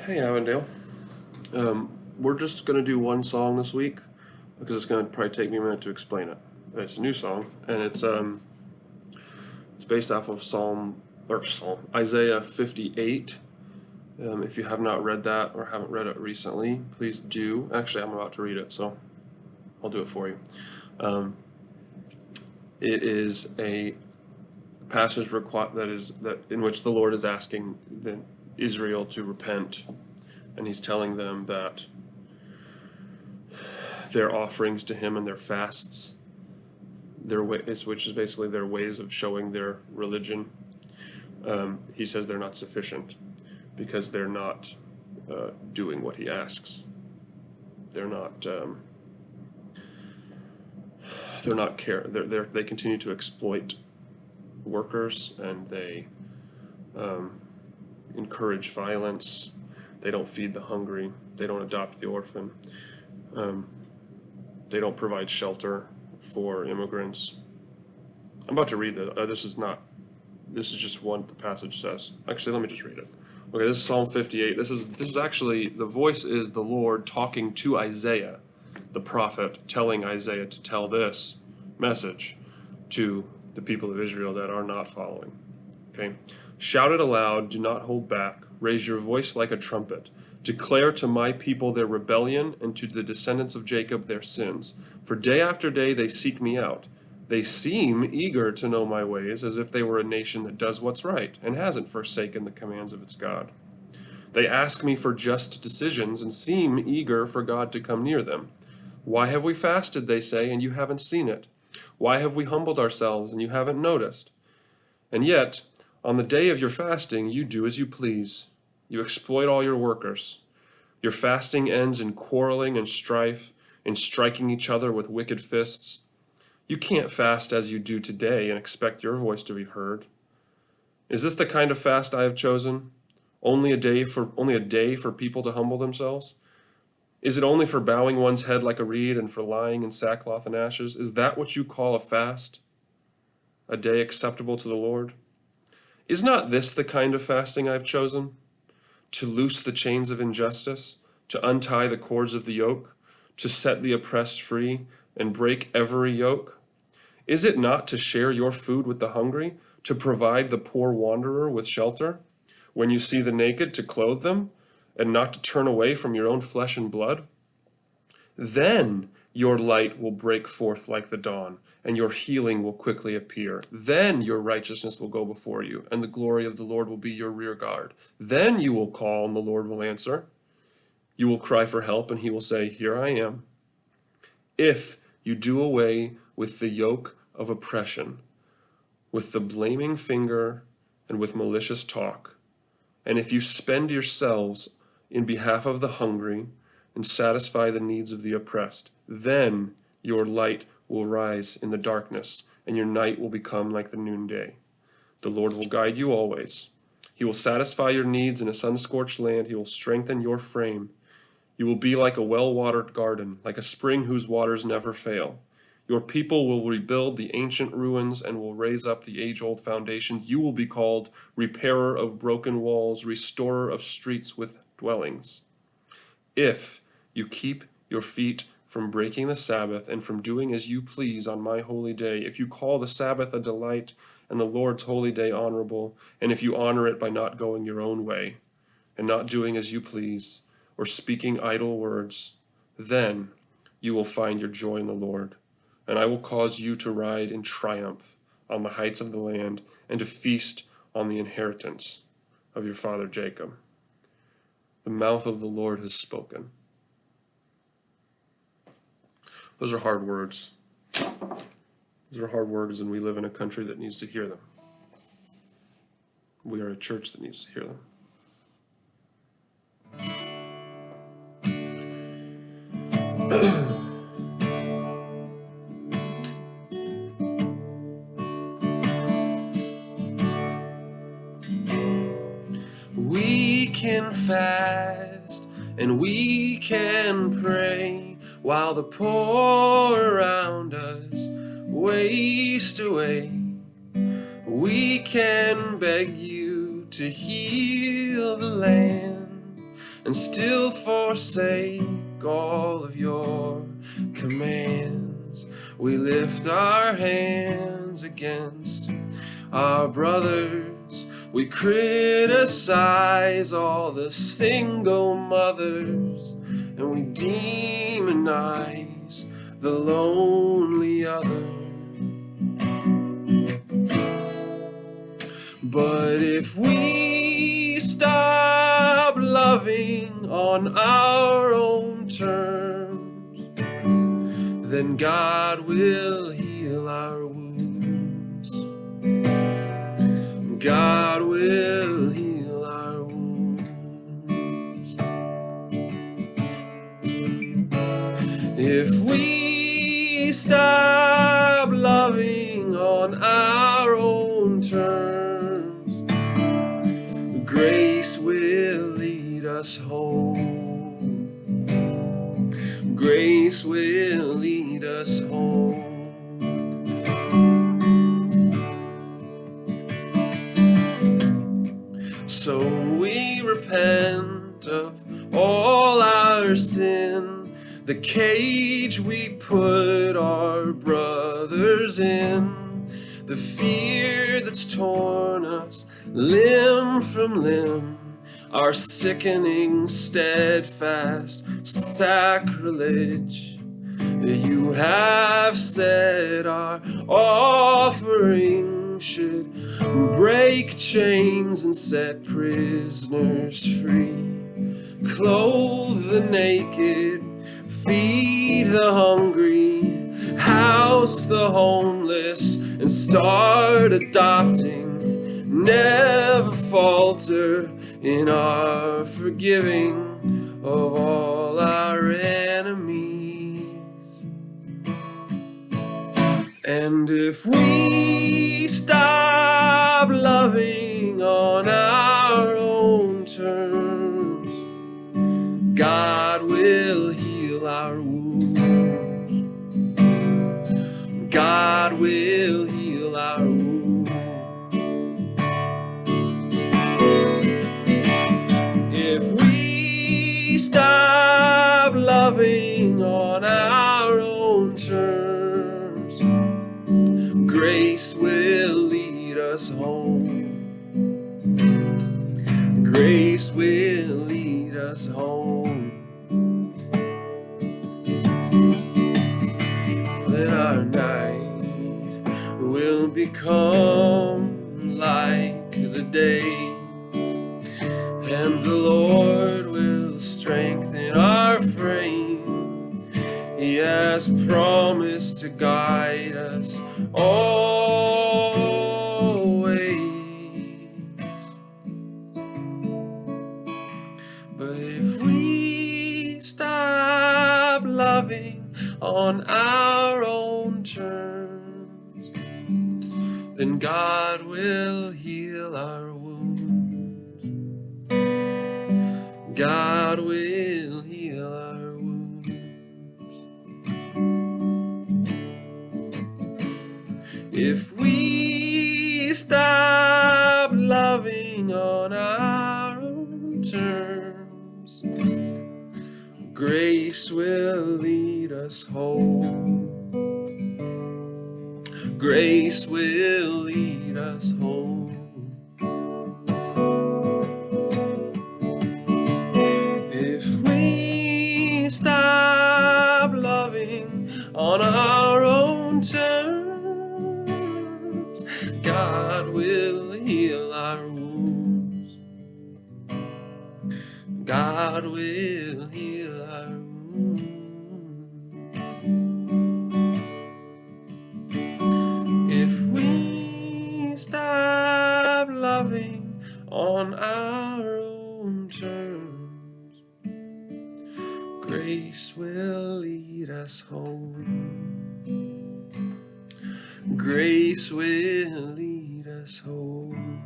Hey, Avondale. We're just gonna do one song this week because it's gonna probably take me a minute to explain it. It's a new song, and it's based off of Psalm Isaiah 58. If you have not read that or haven't read it recently, please do. Actually, I'm about to read it, so I'll do it for you. It is a passage that in which the Lord is asking Israel to repent, and He's telling them that their offerings to Him and their fasts, which is basically their ways of showing their religion. He says they're not sufficient because they're not doing what He asks. They're not. They continue to exploit workers, and they encourage violence. They don't feed the hungry. They don't adopt the orphan. They don't provide shelter for immigrants. I'm about to read this is just what the passage says. Actually, let me just read it. Okay, this is Psalm 58. This is actually, the voice is the Lord talking to Isaiah, the prophet, telling Isaiah to tell this message to the people of Israel that are not following. Okay? Shout it aloud, do not hold back. Raise your voice like a trumpet. Declare to my people their rebellion, and to the descendants of Jacob their sins. For day after day they seek me out. They seem eager to know my ways, as if they were a nation that does what's right and hasn't forsaken the commands of its God. They ask me for just decisions and seem eager for God to come near them. Why have we fasted, they say, and you haven't seen it? Why have we humbled ourselves and you haven't noticed? And yet, on the day of your fasting, you do as you please. You exploit all your workers. Your fasting ends in quarreling and strife, in striking each other with wicked fists. You can't fast as you do today and expect your voice to be heard. Is this the kind of fast I have chosen? Only a day for people to humble themselves? Is it only for bowing one's head like a reed and for lying in sackcloth and ashes? Is that what you call a fast? A day acceptable to the Lord? Is not this the kind of fasting I've chosen? To loose the chains of injustice, to untie the cords of the yoke, to set the oppressed free and break every yoke? Is it not to share your food with the hungry, to provide the poor wanderer with shelter? When you see the naked, to clothe them, and not to turn away from your own flesh and blood? Then your light will break forth like the dawn, and your healing will quickly appear. Then your righteousness will go before you, and the glory of the Lord will be your rear guard. Then you will call, and the Lord will answer. You will cry for help, and He will say, Here I am. If you do away with the yoke of oppression, with the blaming finger, and with malicious talk, and if you spend yourselves in behalf of the hungry and satisfy the needs of the oppressed, then your light will rise in the darkness, and your night will become like the noonday. The Lord will guide you always. He will satisfy your needs in a sun-scorched land. He will strengthen your frame. You will be like a well-watered garden, like a spring whose waters never fail. Your people will rebuild the ancient ruins and will raise up the age-old foundations. You will be called repairer of broken walls, restorer of streets with dwellings. If you keep your feet from breaking the Sabbath and from doing as you please on my holy day, if you call the Sabbath a delight and the Lord's holy day honorable, and if you honor it by not going your own way and not doing as you please or speaking idle words, then you will find your joy in the Lord. And I will cause you to ride in triumph on the heights of the land and to feast on the inheritance of your father Jacob. The mouth of the Lord has spoken. Those are hard words. Those are hard words, and we live in a country that needs to hear them. We are a church that needs to hear them. We can fast and we can pray while the poor around us waste away. We can beg you to heal the land and still forsake all of your commands. We lift our hands against our brothers. We criticize all the single mothers, and we demonize the lonely other. But if we stop loving on our own terms, then God will heal our wounds. God will heal our wounds. If we stop loving on our own terms, grace will lead us home. Grace will lead us home. So we repent of all our sin, the cage we put our brothers in, the fear that's torn us limb from limb, our sickening, steadfast sacrilege. You have said our offering should break chains and set prisoners free, clothe the naked, feed the hungry, house the homeless, and start adopting. Never falter in our forgiving of all our enemies. And if we stop loving on our own terms, God will heal our wounds. God will heal our wounds. If we stop loving on our own terms, grace will lead us home. Grace will lead us home. Then our night will become like the day, and the Lord will strengthen our frame. He has promised to guide us always. But if we stop loving on our own terms, then God will heal our wounds. God will heal our wounds. If we stop loving on our own terms, grace will lead us home. Grace will lead us home. If we stop loving on our own terms, God will heal our wounds. God will heal our wounds. If we stop loving on our own terms, grace will lead us home. Grace will lead us home.